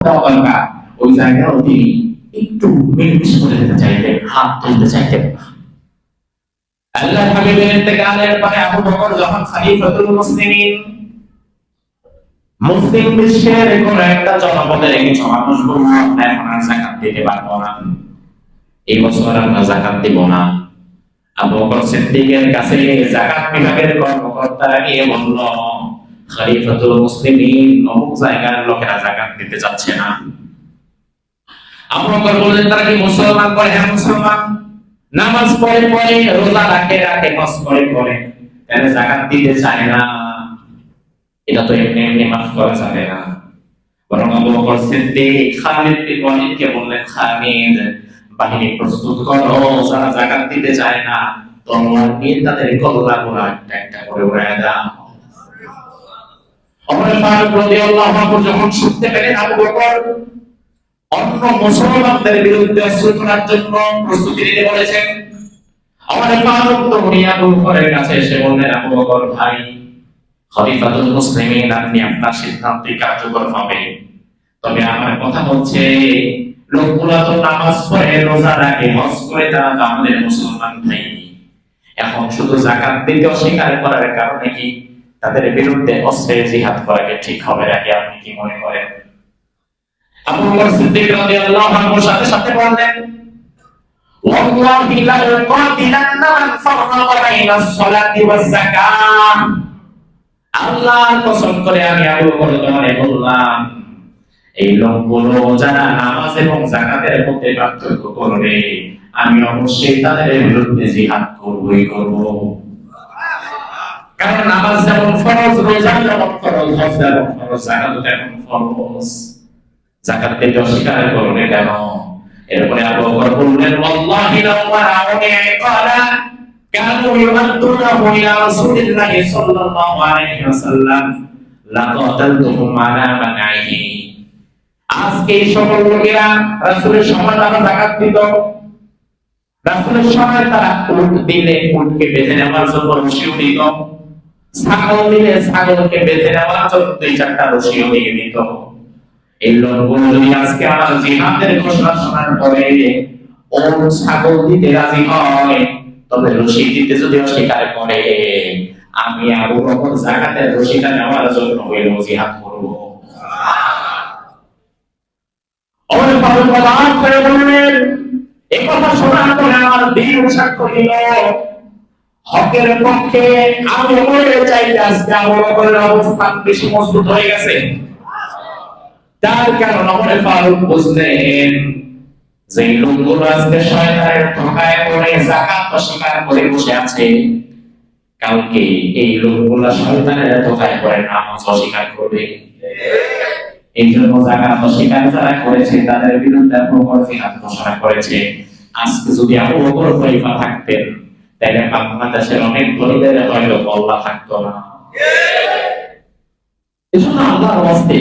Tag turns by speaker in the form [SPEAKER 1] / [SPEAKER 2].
[SPEAKER 1] দেওয়া দরকার, ওই জায়গাও তিনি একটু মিলমিশ করে দিতে চাইতেন, হাত তুলতে চাইতেন। আল্লাহ হাবিবের ইন্তেকালের পরে আবু বকর যখন খলিফাতুল মুসলিমিন, মুসলিম বিশ্বের কোন একটা জনপদের কিছু মানুষ বলল, এখন আর যাকাত দিতে পারবো না, এই বছর আমরা যাকাত দিব না। আবু বকর সিদ্দিকের কাছে যাকাত বিভাগের কর্মকর্তারা গিয়ে বলল, খলিফাতুল মুসলিমিন অমুক জায়গার লোকেরা যাকাত দিতে চাচ্ছে না। আবু বকর বললেন, তারা কি মুসলমান? করে হ্যাঁ মুসলমান, নামাজ পড়ে পড়ে, রোজা রাখে রাখে, হজ করে করে, তাহলে যাকাত দিতে চায় না। এটা তো এমনি এমনি মাফ করা যাবে না। বরং আবু বকর সিদ্দিক খালিদ বিন ওয়ালিদকে বললেন, খালিদ, বাহিনী প্রস্তুত করো, যারা যাকাত দিতে চায় না তলোয়ার নিয়ে তাদের কল্লাগুলো একটা একটা করে উড়ায় দাও। ওমর ফারুক রাদিয়াল্লাহু আনহু যখন শুনতে পেলেন আবু বকর অন্য মুসলমানদের বিরুদ্ধে অস্ত্র তোলার জন্য প্রস্তুতি নিতে বলেছেন, ওমর ফারুক তো আবু বকরের কাছে এসে বললেন, আবু বকর ভাই, খলিফাতুল মুসলিমিন, আপনি আপনার সিদ্ধান্তই কার্যকর হবে, তবে আমার কথা হচ্ছে, লোকগুলা তো নামাজ পড়ে, রোজা রাখে, হজ করে, তারা তো আমাদের মুসলমান ভাই। এখন শুধু যাকাত দিতে অস্বীকার করার কারণে কি তাদের বিরুদ্ধে অস্ত্রের জিহাদ করাকে ঠিক হবে নাকি? আপনি কি মনে করেন? আবু বকর সিদ্দিক রাদিয়াল্লাহু আনহু সাথে সাথে বললেন, ওয়াল্লাহি লা ইউকাতিলান্না মান ফাররাকা বাইনাস সালাতি ওয়াজ যাকাত। আল্লাহর কসম করে আমি আবু বকর তোমারে বললাম, এই লোকগুলো যারা নামাজ এবং যাকাতের মধ্যে পার্থক্য করবে, আমি অবশ্যই তাদের বিরুদ্ধে জিহাদ করবই করব। কারণ নামাজ যেমন ফরজ, রোজা যেমন ফরজ, হজ যেমন ফরজ, যাকাত যেমন ফরজ, যাকাত দিতে অস্বীকার করবে কেন? এরপরে আবু বকর বললেন, ওয়াল্লাহি লাউ রাআউনি ইকালা কানু ইউআদ্দুনাহু ইলা রাসূলিল্লাহি সাল্লাল্লাহু আলাইহি ওয়াসাল্লাম লাকাতালতুহুম আলা মানাইহি। আজকে এই সকল লোকেরা রাসূলের সময় তারা যাকাত দিত, রাসূলের সময় তারা উট দিলে উটকে বেঁধে নেওয়ার জন্য রশিও দিত, ছাগল দিলে ছাগলকে বেঁধে নেওয়ার জন্য দুই চারটা রশিও দিয়ে দিত। এই লোকগুলো যদি আজকে আমার জিহাদের ঘোষণা শোনার পরে ওট ছাগল দিতে রাজি হয়, তবে রশি দিতে যদি অস্বীকার করে, আমি আবু বকর যাকাতের রশিটা নেওয়ার জন্য হইলেও জিহাদ করব। ওমর ফারুক রাদিয়াল্লাহু আনহু বললেন, এই কথা শোনার পরে আমার দিল সাক্ষ্য দিল, হকের পক্ষে আমি ওমরের চাইতে আজকে আবু বকরের অবস্থান বেশি মজবুত হয়ে গেছে। তার কারণ ওমর ফারুক বুঝলেন যে লোকগুলো আজকে শয়তানের ধোঁকায় পড়ে যাকাত অস্বীকার করে বসে আছে, কালকে এই লোকগুলো শয়তানের ধোঁকায় পড়ে নামাজ অস্বীকার করবে। এই জন্য যাকাত অস্বীকার যারা করেছে তাদের বিরুদ্ধে প্রখর জিহাদ ঘোষণা করেছে। আজকে যদি আবু বকর খলিফা থাকতেন, তাহলে বাংলাদেশের অনেক ধনীদের হয়তো কল্লা থাকতো না। এজন্য আল্লাহর ওয়াস্তে